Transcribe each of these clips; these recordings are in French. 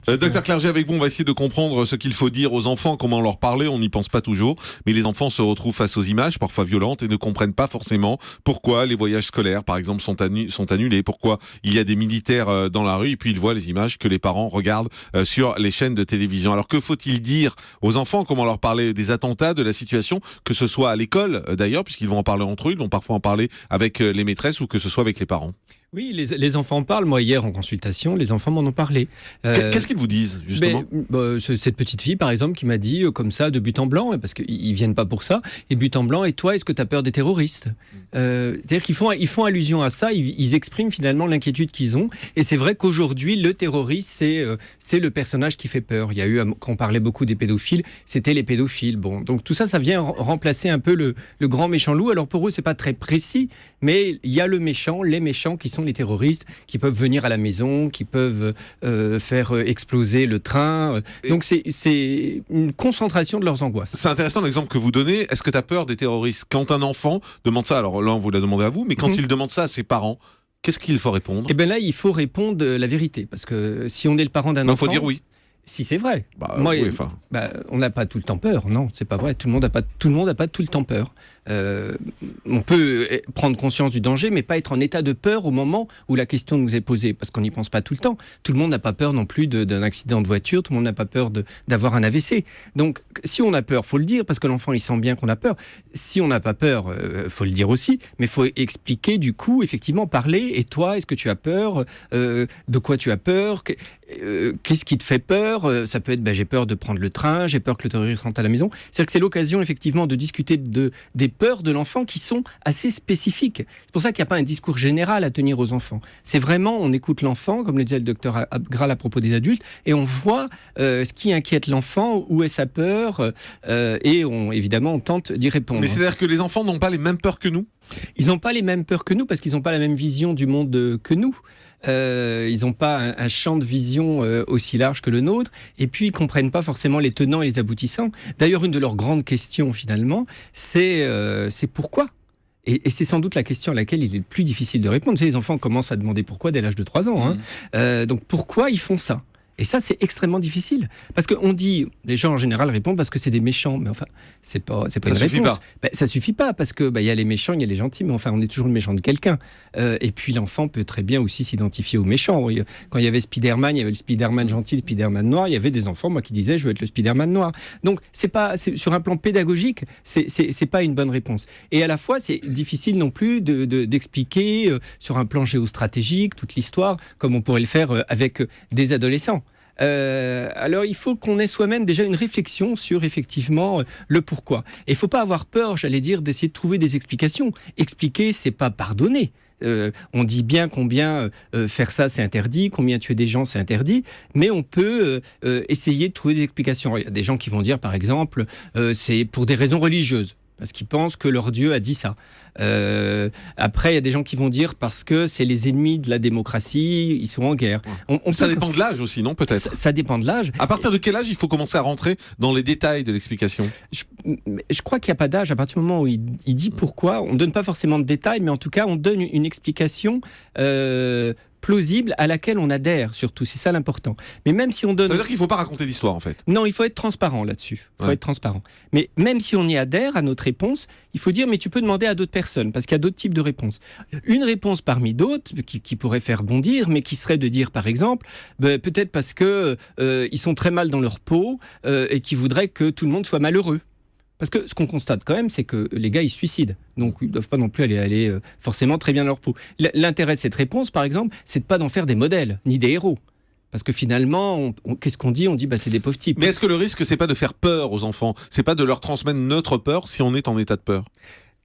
Docteur Clerget, avec vous, on va essayer de comprendre ce qu'il faut dire aux enfants, comment leur parler. On n'y pense pas toujours, mais les enfants se retrouvent face aux images, parfois violentes, et ne comprennent pas forcément pourquoi les voyages scolaires, par exemple, sont annulés, pourquoi il y a des militaires dans la rue, et puis ils voient les images que les parents regardent sur les chaînes de télévision. Alors que faut-il dire aux enfants? Comment leur parler des attentats, de la situation, que ce soit à l'école d'ailleurs, puisqu'ils vont en parler entre eux, ils vont parfois en parler avec les maîtresses, ou que ce soit avec les parents? Oui, les enfants parlent. Moi, hier, en consultation, les enfants m'en ont parlé. Qu'est-ce qu'ils vous disent, justement? Cette petite fille, par exemple, qui m'a dit, comme ça, de but en blanc, parce qu'ils viennent pas pour ça, et but en blanc, et toi, est-ce que tu as peur des terroristes? C'est-à-dire qu'ils font allusion à ça, ils expriment finalement l'inquiétude qu'ils ont, et c'est vrai qu'aujourd'hui, le terroriste, c'est le personnage qui fait peur. Il y a eu, quand on parlait beaucoup des pédophiles, c'était les pédophiles. Bon, donc tout ça, ça vient remplacer un peu le grand méchant loup. Alors pour eux, c'est pas très précis, mais il y a le méchant, les méchants qui sont les terroristes, qui peuvent venir à la maison, qui peuvent faire exploser le train. Donc c'est une concentration de leurs angoisses. C'est intéressant l'exemple que vous donnez. Est-ce que tu as peur des terroristes? Quand un enfant demande ça, alors là on vous l'a demandé à vous, mais quand il demande ça à ses parents, qu'est-ce qu'il faut répondre? Eh bien là, il faut répondre la vérité, parce que si on est le parent d'un enfant... Il faut dire oui. Si c'est vrai. Oui, on n'a pas tout le temps peur. Non, c'est pas vrai. Tout le monde n'a pas tout le temps peur. On peut prendre conscience du danger, mais pas être en état de peur au moment où la question nous est posée, parce qu'on n'y pense pas tout le temps. Tout le monde n'a pas peur non plus d'un accident de voiture. Tout le monde n'a pas peur d'avoir un AVC. Donc, si on a peur, faut le dire, parce que l'enfant il sent bien qu'on a peur. Si on n'a pas peur, faut le dire aussi, mais faut expliquer du coup, effectivement, parler. Et toi, est-ce que tu as peur? De quoi tu as peur? Qu'est-ce qui te fait peur? Ça peut être j'ai peur de prendre le train, j'ai peur que le terroriste rentre à la maison. C'est-à-dire que c'est l'occasion effectivement de discuter des peurs de l'enfant qui sont assez spécifiques. C'est pour ça qu'il n'y a pas un discours général à tenir aux enfants. C'est vraiment, on écoute l'enfant, comme le disait le docteur Graal à propos des adultes, et on voit ce qui inquiète l'enfant, où est sa peur, et évidemment on tente d'y répondre. Mais c'est-à-dire que les enfants n'ont pas les mêmes peurs que nous? Ils n'ont pas les mêmes peurs que nous parce qu'ils n'ont pas la même vision du monde que nous. Ils n'ont pas un champ de vision aussi large que le nôtre, et puis ils ne comprennent pas forcément les tenants et les aboutissants. D'ailleurs, une de leurs grandes questions, finalement, c'est pourquoi ? Et c'est sans doute la question à laquelle il est le plus difficile de répondre. Tu sais, les enfants commencent à demander pourquoi dès l'âge de 3 ans. Donc pourquoi ils font ça ? Et ça, c'est extrêmement difficile. Parce qu'on dit, les gens en général répondent parce que c'est des méchants. Mais enfin, c'est pas une réponse. Ça suffit pas, parce que y a les méchants, il y a les gentils, mais enfin, on est toujours le méchant de quelqu'un. Et puis l'enfant peut très bien aussi s'identifier aux méchants. Quand il y avait Spider-Man, il y avait le Spider-Man gentil, le Spider-Man noir. Il y avait des enfants, moi, qui disaient, je veux être le Spider-Man noir. Donc, c'est sur un plan pédagogique, c'est pas une bonne réponse. Et à la fois, c'est difficile non plus d'expliquer sur un plan géostratégique toute l'histoire, comme on pourrait le faire avec des adolescents. Alors il faut qu'on ait soi-même déjà une réflexion sur effectivement le pourquoi. Et il ne faut pas avoir peur, j'allais dire, d'essayer de trouver des explications. Expliquer, c'est pas pardonner. On dit bien combien faire ça c'est interdit, combien tuer des gens c'est interdit, mais on peut essayer de trouver des explications. Il y a des gens qui vont dire par exemple c'est pour des raisons religieuses, parce qu'ils pensent que leur Dieu a dit ça. Après, il y a des gens qui vont dire parce que c'est les ennemis de la démocratie, ils sont en guerre. Ça dépend de l'âge aussi, non, peut-être? Ça dépend de l'âge. À partir de quel âge il faut commencer à rentrer dans les détails de l'explication? Je crois qu'il n'y a pas d'âge. À partir du moment où il dit pourquoi, on ne donne pas forcément de détails, mais en tout cas, on donne une explication plausible à laquelle on adhère, surtout. C'est ça l'important. Mais même si on donne... Ça veut dire qu'il ne faut pas raconter d'histoire, en fait. Non, il faut être transparent là-dessus. Il faut être transparent. Mais même si on y adhère à notre réponse, il faut dire, mais tu peux demander à d'autres personnes, parce qu'il y a d'autres types de réponses. Une réponse parmi d'autres, qui pourrait faire bondir, mais qui serait de dire, par exemple, peut-être parce que ils sont très mal dans leur peau et qui voudraient que tout le monde soit malheureux. Parce que ce qu'on constate quand même, c'est que les gars, ils se suicident. Donc, ils ne doivent pas non plus aller forcément très bien dans leur peau. L'intérêt de cette réponse, par exemple, c'est de pas d'en faire des modèles, ni des héros. Parce que finalement, qu'est-ce qu'on dit ? On dit, c'est des pauvres types. Mais est-ce que le risque, c'est pas de faire peur aux enfants ? C'est pas de leur transmettre notre peur si on est en état de peur ?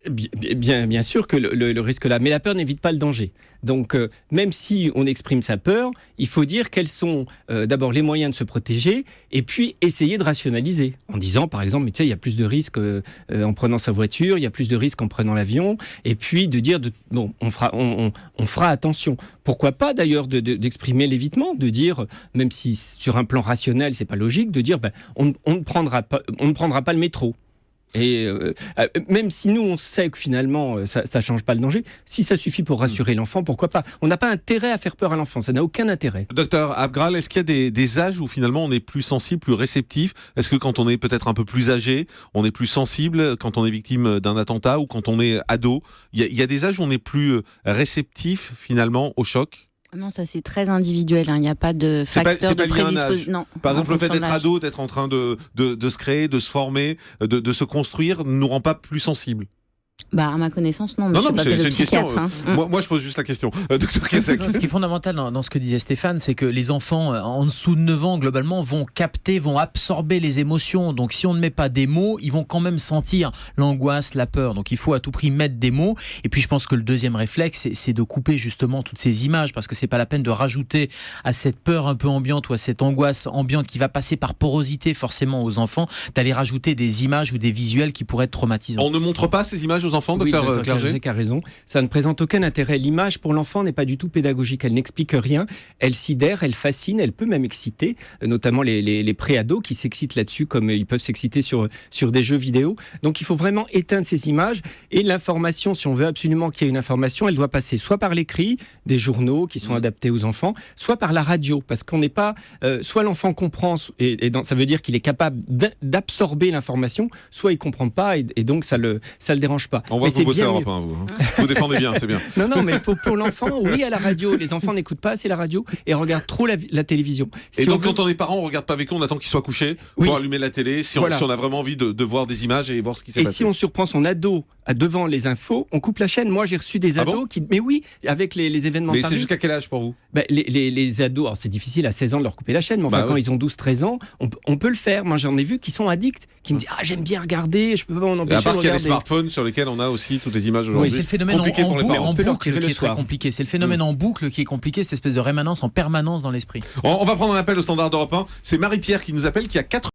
Bien sûr que le risque là, mais la peur n'évite pas le danger. Donc, même si on exprime sa peur, il faut dire quels sont d'abord les moyens de se protéger, et puis essayer de rationaliser. En disant, par exemple, il y a plus de risques en prenant sa voiture, il y a plus de risques en prenant l'avion, et puis de dire, on fera attention. Pourquoi pas d'ailleurs d'exprimer l'évitement, de dire, même si sur un plan rationnel, c'est pas logique, de dire, on ne prendra pas le métro. Et même si nous, on sait que finalement, ça ne change pas le danger, si ça suffit pour rassurer l'enfant, pourquoi pas? On n'a pas intérêt à faire peur à l'enfant, ça n'a aucun intérêt. Docteur Abgral, est-ce qu'il y a des âges où finalement on est plus sensible, plus réceptif? Est-ce que quand on est peut-être un peu plus âgé, on est plus sensible quand on est victime d'un attentat ou quand on est ado? Il y a des âges où on est plus réceptif finalement au choc? Non, ça c'est très individuel. Il n'y a pas de facteur de prédisposition. Par exemple, le fait d'être ado, d'être en train de se créer, de se former, de se construire, ne nous rend pas plus sensibles. À ma connaissance, non. Mais non, mais c'est une question. Hein. Moi, je pose juste la question. Docteur Kazak. Ce qui est fondamental dans ce que disait Stéphane, c'est que les enfants en dessous de 9 ans, globalement, vont capter, vont absorber les émotions. Donc, si on ne met pas des mots, ils vont quand même sentir l'angoisse, la peur. Donc, il faut à tout prix mettre des mots. Et puis, je pense que le deuxième réflexe, c'est de couper justement toutes ces images, parce que c'est pas la peine de rajouter à cette peur un peu ambiante ou à cette angoisse ambiante qui va passer par porosité forcément aux enfants, d'aller rajouter des images ou des visuels qui pourraient être traumatisants. On ne montre pas ces images aux enfants, oui, docteur Clerget a raison. Ça ne présente aucun intérêt. L'image pour l'enfant n'est pas du tout pédagogique. Elle n'explique rien. Elle sidère, elle fascine, elle peut même exciter, notamment les pré-ados qui s'excitent là-dessus, comme ils peuvent s'exciter sur des jeux vidéo. Donc il faut vraiment éteindre ces images. Et l'information, si on veut absolument qu'il y ait une information, elle doit passer soit par l'écrit, des journaux qui sont adaptés aux enfants, soit par la radio, parce qu'on n'est pas... soit l'enfant comprend, ça veut dire qu'il est capable d'absorber l'information, soit il ne comprend pas, et donc ça le dérange pas. On voit que vous bossez à Europe 1, vous. Vous défendez bien, c'est bien. Non, mais pour l'enfant, oui, à la radio. Les enfants n'écoutent pas assez la radio et regardent trop la télévision. Et donc, quand on est parent, on ne regarde pas avec eux, on attend qu'il soit couché pour allumer la télé, si on a vraiment envie de voir des images et voir ce qui s'est passé. Et si on surprend son ado devant les infos, on coupe la chaîne. Moi, j'ai reçu des ados qui... Mais oui, avec les événements de Paris. Mais c'est jusqu'à quel âge pour vous? Les ados, alors c'est difficile à 16 ans de leur couper la chaîne, mais enfin, quand ils ont 12-13 ans, on peut le faire. Moi, j'en ai vu qui sont addicts, qui me disent « Ah, j'aime bien regarder, je peux pas m'en empêcher de regarder. » À part qu'il y a les smartphones sur lesquels on a aussi toutes les images aujourd'hui. Oui, c'est le phénomène en boucle qui est très compliqué. C'est le phénomène en boucle qui est compliqué, cette espèce de rémanence en permanence dans l'esprit. On va prendre un appel au standard d'Europe 1. C'est Marie-Pierre qui nous appelle, qui a 4